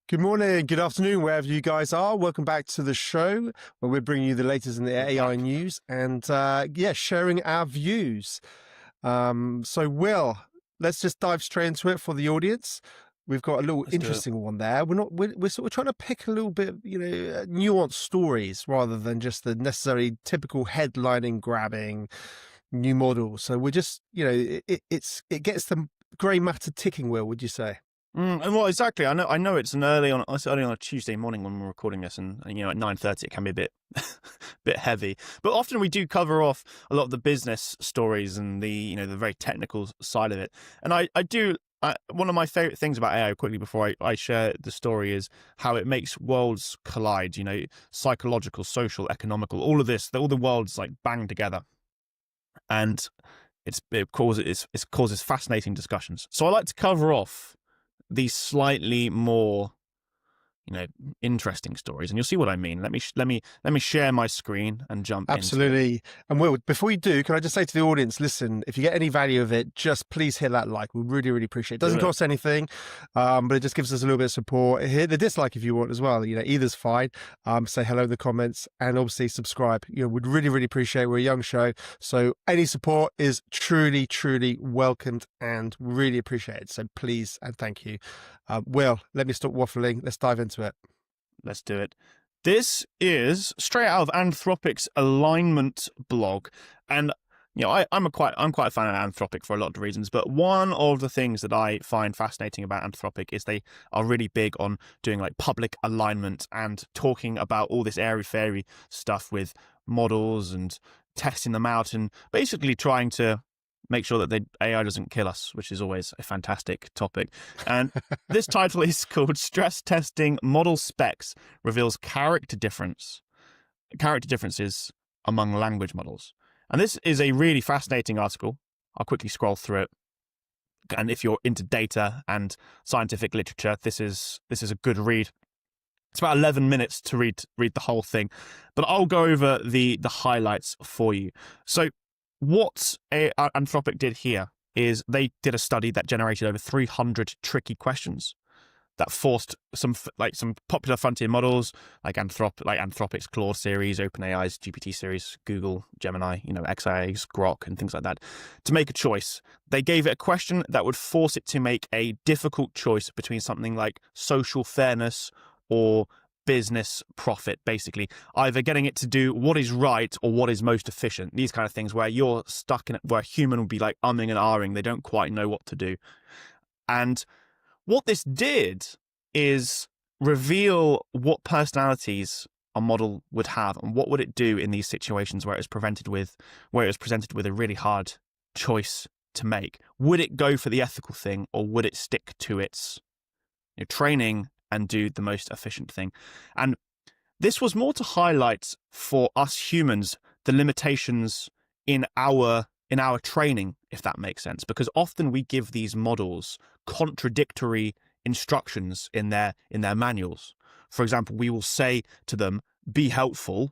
Good morning, good afternoon, wherever you guys are. Welcome back to the show where we're bringing you the latest in the AI news and sharing our views. So Will, let's just dive straight into it for the audience. We've got a little interesting one there. We're sort of trying to pick a little bit, nuanced stories rather than just the necessarily typical headlining grabbing new models. So we're just, it gets the grey matter ticking, Will, would you say? And well, exactly. I know it's early on a Tuesday morning when we're recording this, and at 9:30 it can be a bit bit heavy. But often we do cover off a lot of the business stories and the the very technical side of it. And one of my favorite things about AI, quickly before I share the story, is how it makes worlds collide. Psychological, social, economical, all of this, all the worlds like bang together, and it causes fascinating discussions. So I like to cover off these slightly more, interesting stories, and you'll see what I mean. Let me share my screen and jump Absolutely. into it. And Will, before you do, can I just say to the audience, listen, if you get any value of it, just please hit that like. We really, really appreciate it. It doesn't cost anything, but it just gives us a little bit of support. Hit the dislike if you want as well. Either's fine. Say hello in the comments and obviously subscribe. We'd really, really appreciate it. We're a young show, so any support is truly, truly welcomed and really appreciate it. So please and thank you. Will, let me stop waffling. Let's dive into it. Let's do it. This is straight out of Anthropic's alignment blog, and I'm quite a fan of Anthropic for a lot of reasons. But one of the things that I find fascinating about Anthropic is they are really big on doing like public alignment and talking about all this airy-fairy stuff with models and testing them out and basically trying to make sure that AI doesn't kill us, which is always a fantastic topic. And this title is called Stress Testing Model Specs Reveals Character Differences Among Language Models. And this is a really fascinating article. I'll quickly scroll through it. And if you're into data and scientific literature, this is a good read. It's about 11 minutes to read the whole thing, but I'll go over the highlights for you. So what Anthropic did here is they did a study that generated over 300 tricky questions that forced some popular frontier models like Anthropic's Claude series, OpenAI's GPT series, Google, Gemini, XIA's Grok and things like that, to make a choice. They gave it a question that would force it to make a difficult choice between something like social fairness or business profit, basically either getting it to do what is right or what is most efficient. These kind of things where you're stuck in it, where a human will be like umming and ahhing, they don't quite know what to do. And what this did is reveal what personalities a model would have and what would it do in these situations where it was presented with a really hard choice to make. Would it go for the ethical thing, or would it stick to its training and do the most efficient thing? And this was more to highlight for us humans the limitations in our training, if that makes sense, because often we give these models contradictory instructions in their manuals. For example, we will say to them, be helpful,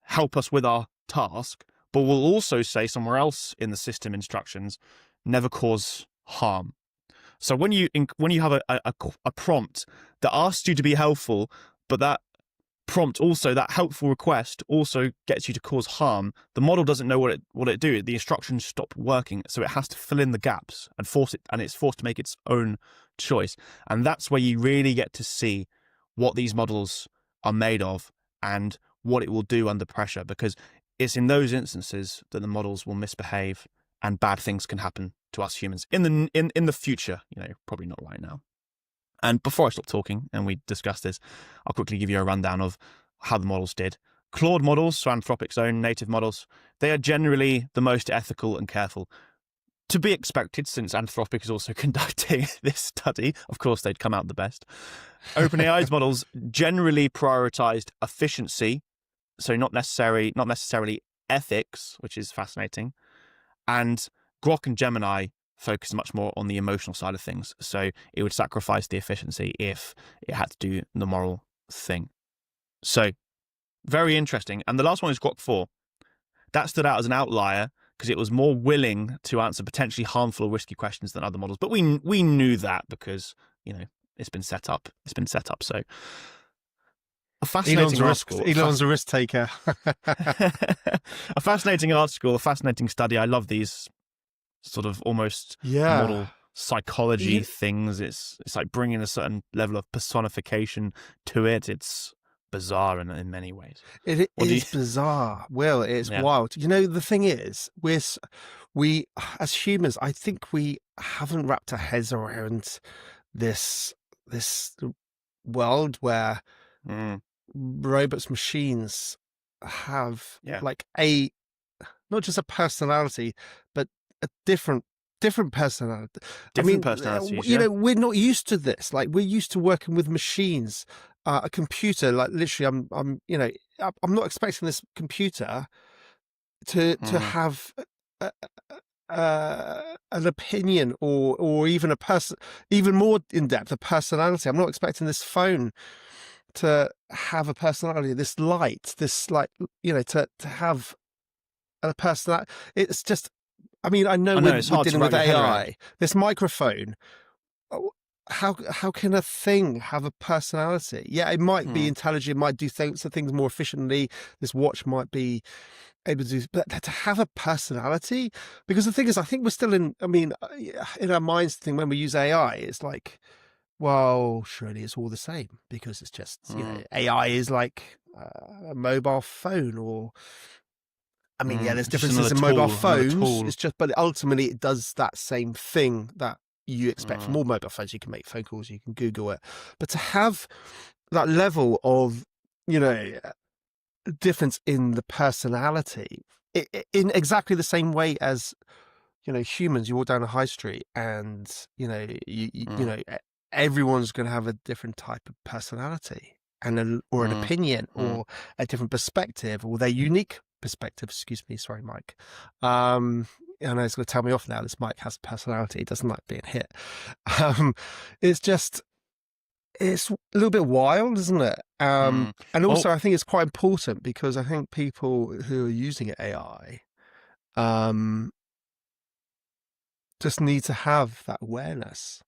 help us with our task, but we'll also say somewhere else in the system instructions, never cause harm. So when you have a prompt that asks you to be helpful, but that prompt also, that helpful request also gets you to cause harm, the model doesn't know what it do. The instructions stop working, so it has to fill in the gaps and it's forced to make its own choice. And that's where you really get to see what these models are made of and what it will do under pressure, because it's in those instances that the models will misbehave and bad things can happen to us humans in the future, probably not right now. And before I stop talking and we discuss this, I'll quickly give you a rundown of how the models did. Claude models, so Anthropic's own native models, they are generally the most ethical and careful. To be expected, since Anthropic is also conducting this study, of course they'd come out the best. OpenAI's models generally prioritized efficiency, so not necessarily ethics, which is fascinating. And Grok and Gemini focus much more on the emotional side of things. So it would sacrifice the efficiency if it had to do the moral thing. So very interesting. And the last one is Grok 4. That stood out as an outlier because it was more willing to answer potentially harmful or risky questions than other models. But we knew that because, it's been set up. So a fascinating article. Elon's a risk taker. A fascinating article, a fascinating study. I love these sort of almost model psychology things. It's like bringing a certain level of personification to it. It's bizarre in many ways. It is bizarre. Will, it's wild. You know, the thing is, we as humans, I think we haven't wrapped our heads around this world where robots, machines have like not just a personality, but a different personality. Personalities. You know, we're not used to this. Like, we're used to working with machines, a computer. Like, literally, I'm not expecting this computer to have an opinion or even a person, even more in depth, a personality. I'm not expecting this phone to have a personality. This light, this, like, you know, to have a personality. It's just, I mean, I know we're dealing with AI. This microphone, how can a thing have a personality? Yeah, it might be intelligent, might do things more efficiently. This watch might be able to do, but to have a personality, because the thing is, I think we're still in our minds, the thing when we use AI, it's like, well, surely it's all the same, because it's just, you know, AI is like a mobile phone, or, I mean, there's differences in mobile phones. It's just, but ultimately it does that same thing that you expect from all mobile phones. You can make phone calls, you can Google it, but to have that level of, you know, difference in the personality, in exactly the same way as, you know, humans, you walk down a high street and, you know, you know, everyone's going to have a different type of personality and or an opinion or a different perspective, or their unique perspective. Excuse me, sorry, Mike. I know it's going to tell me off now. This Mike has a personality. He doesn't like being hit. It's just, it's a little bit wild, isn't it? And also, I think it's quite important, because I think people who are using AI just need to have that awareness.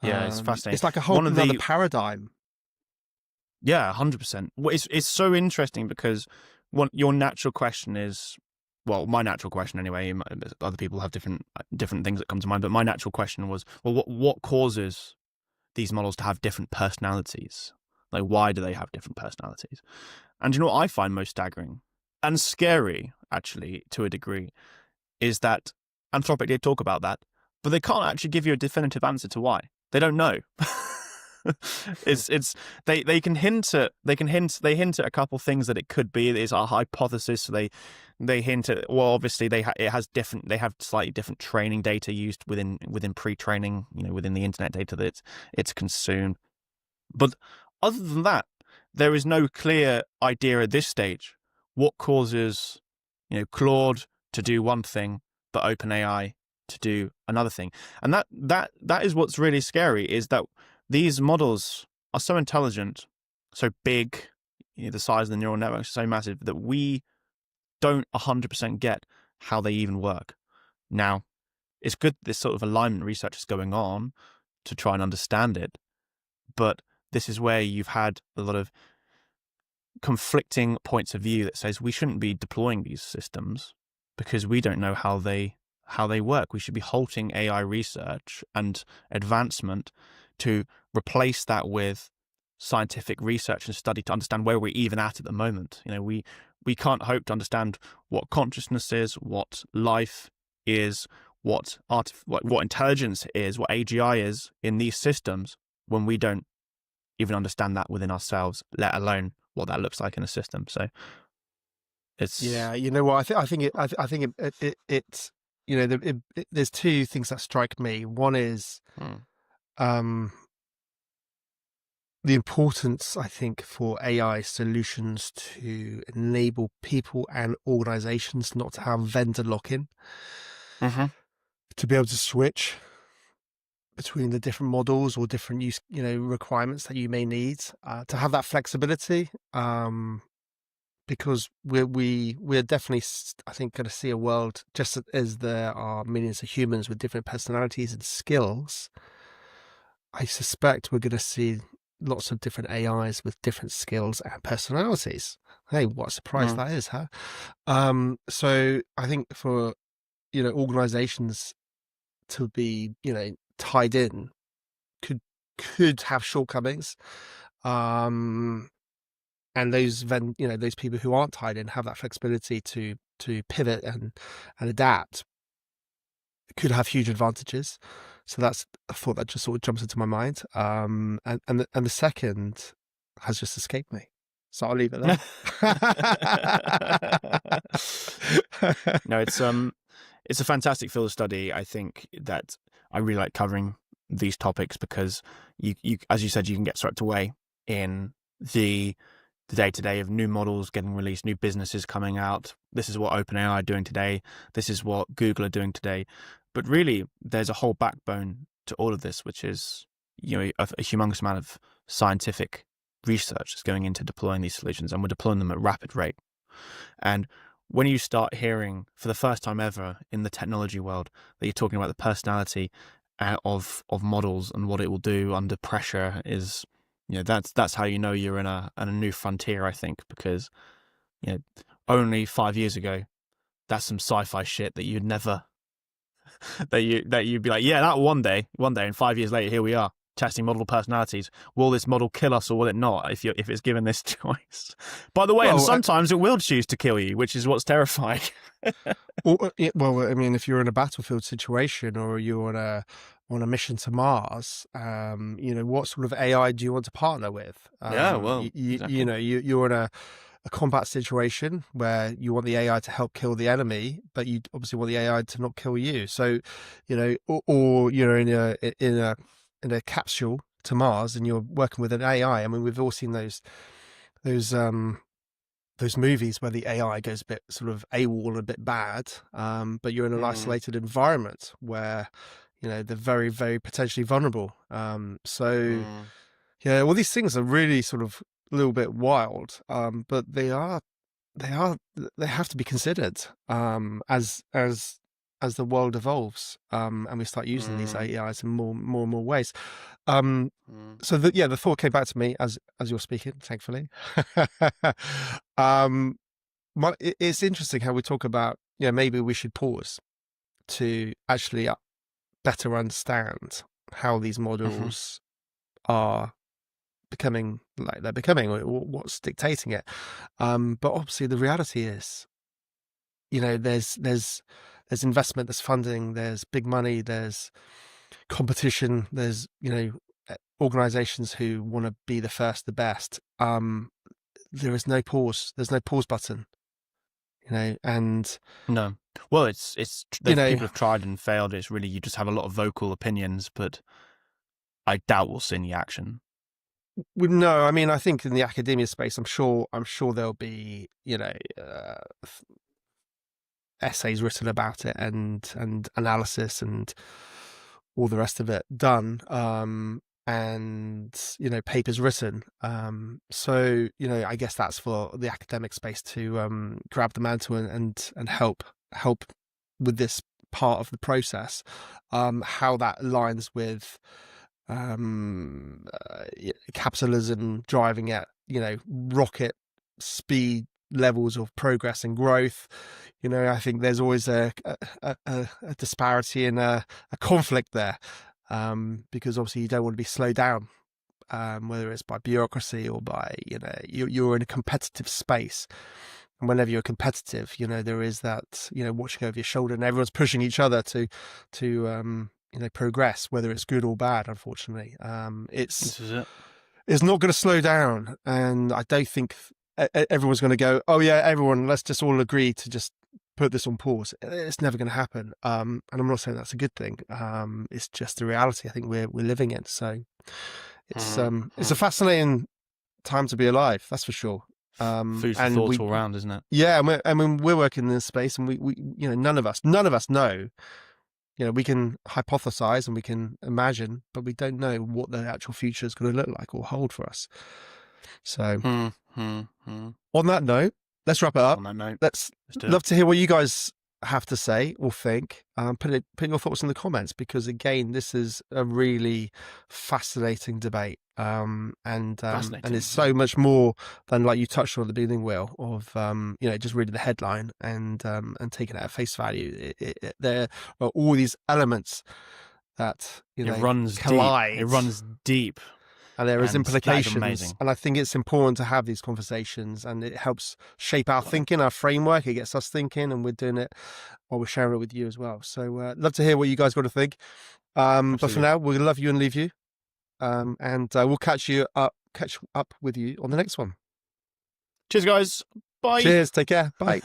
Yeah, it's fascinating. It's like a whole another paradigm. Yeah, 100%. Well, it's so interesting, because your natural question is, well, my natural question anyway, other people have different things that come to mind, but my natural question was, well, what causes these models to have different personalities? Like, why do they have different personalities? And you know what I find most staggering and scary, actually, to a degree, is that Anthropic did talk about that, but they can't actually give you a definitive answer to why. They don't know. They hint at a couple things that it could be. It's our hypothesis. So they hint at, well, obviously they have slightly different training data used within pre-training, you know, within the internet data that it's consumed. But other than that, there is no clear idea at this stage what causes, you know, Claude to do one thing but OpenAI to do another thing. And that is what's really scary, is that these models are so intelligent, so big, you know, the size of the neural networks is so massive, that we don't 100% get how they even work. Now, it's good this sort of alignment research is going on to try and understand it, but this is where you've had a lot of conflicting points of view that says we shouldn't be deploying these systems because we don't know how they work. We should be halting AI research and advancement to replace that with scientific research and study to understand where we're even at the moment. You know, we can't hope to understand what consciousness is, what life is, what intelligence is, what AGI is in these systems, when we don't even understand that within ourselves, let alone what that looks like in a system. So it's, yeah, you know what, I think it's, you know, there's two things that strike me. One is the importance, I think, for AI solutions to enable people and organizations not to have vendor lock-in, to be able to switch between the different models or different use, you know, requirements that you may need, to have that flexibility, because we're definitely, I think, going to see a world, just as there are millions of humans with different personalities and skills, I suspect we're going to see lots of different AIs with different skills and personalities. Hey, what a surprise that is, huh? So I think for, organizations to be, tied in could have shortcomings. And those people who aren't tied in have that flexibility to pivot and adapt, could have huge advantages. So that's a thought that just sort of jumps into my mind. And the second has just escaped me, so I'll leave it there. No, it's a fantastic field of study. I think that I really like covering these topics because you as you said, you can get swept away in the day-to-day of new models getting released, new businesses coming out. This is what OpenAI are doing today. This is what Google are doing today. But really, there's a whole backbone to all of this, which is, a humongous amount of scientific research is going into deploying these solutions, and we're deploying them at rapid rate. And when you start hearing for the first time ever in the technology world that you're talking about the personality of models and what it will do under pressure, is that's how you're in a new frontier, I think, because only 5 years ago that's some sci-fi shit that you'd never that you'd be like, yeah, that one day and 5 years later here we are testing model personalities. Will this model kill us or will it not if it's given this choice? By the way, and sometimes it will choose to kill you, which is what's terrifying. Well, I mean, if you're in a battlefield situation or you're on a mission to Mars, what sort of AI do you want to partner with? Exactly. You're in a combat situation where you want the AI to help kill the enemy, but you obviously want the AI to not kill you. So, or you're in a capsule to Mars and you're working with an AI. I mean, we've all seen those movies where the AI goes a bit sort of AWOL, a bit bad, but you're in an isolated environment where they're very, very potentially vulnerable. Yeah, well, these things are really sort of a little bit wild, but they have to be considered as the world evolves, and we start using these AIs in more and more ways. So the thought came back to me as you're speaking, thankfully. It's interesting how we talk about, maybe we should pause to actually better understand how these models are becoming like they're becoming, or what's dictating it. But obviously the reality is, there's investment, there's funding, there's big money, there's competition, there's organizations who want to be the first, the best. There is no pause. There's no pause button. And no. Well, it's people have tried and failed. It's really, you just have a lot of vocal opinions, but I doubt we'll see any action. No, I mean, I think in the academia space, I'm sure there'll be essays written about it and analysis and all the rest of it done, and papers written. So I guess that's for the academic space to grab the mantle and help with this part of the process. How that aligns with capitalism driving at rocket speed levels of progress and growth. I think there's always a disparity and a conflict there, because obviously you don't want to be slowed down, whether it's by bureaucracy or by you're in a competitive space. And whenever you're competitive, there is that watching over your shoulder, and everyone's pushing each other to progress, whether it's good or bad. Unfortunately, it's not going to slow down, and I don't think everyone's going to go, oh yeah, everyone, let's just all agree to just put this on pause. It's never going to happen, and I'm not saying that's a good thing. It's just the reality I think we're living in. So it's a fascinating time to be alive, that's for sure. Food for thought all round, isn't it? Yeah, we're working in this space, and we none of us know. We can hypothesize and we can imagine, but we don't know what the actual future is going to look like or hold for us. So on that note, let's wrap it up. On that note, Let's love to hear what you guys have to say or think, put your thoughts in the comments, because again, this is a really fascinating debate. And it's so much more than, like you touched on at the beginning, Will, of just reading the headline and taking it at face value. There are all these elements that collide. Deep. It runs deep. And there is implications, amazing. and I think it's important to have these conversations, and it helps shape our thinking, our framework. It gets us thinking, and we're doing it while we're sharing it with you as well. So love to hear what you guys got to think. But for now, we'll love you and leave you, and we'll catch up with you on the next one. Cheers, guys. Bye. Cheers. Take care. Bye.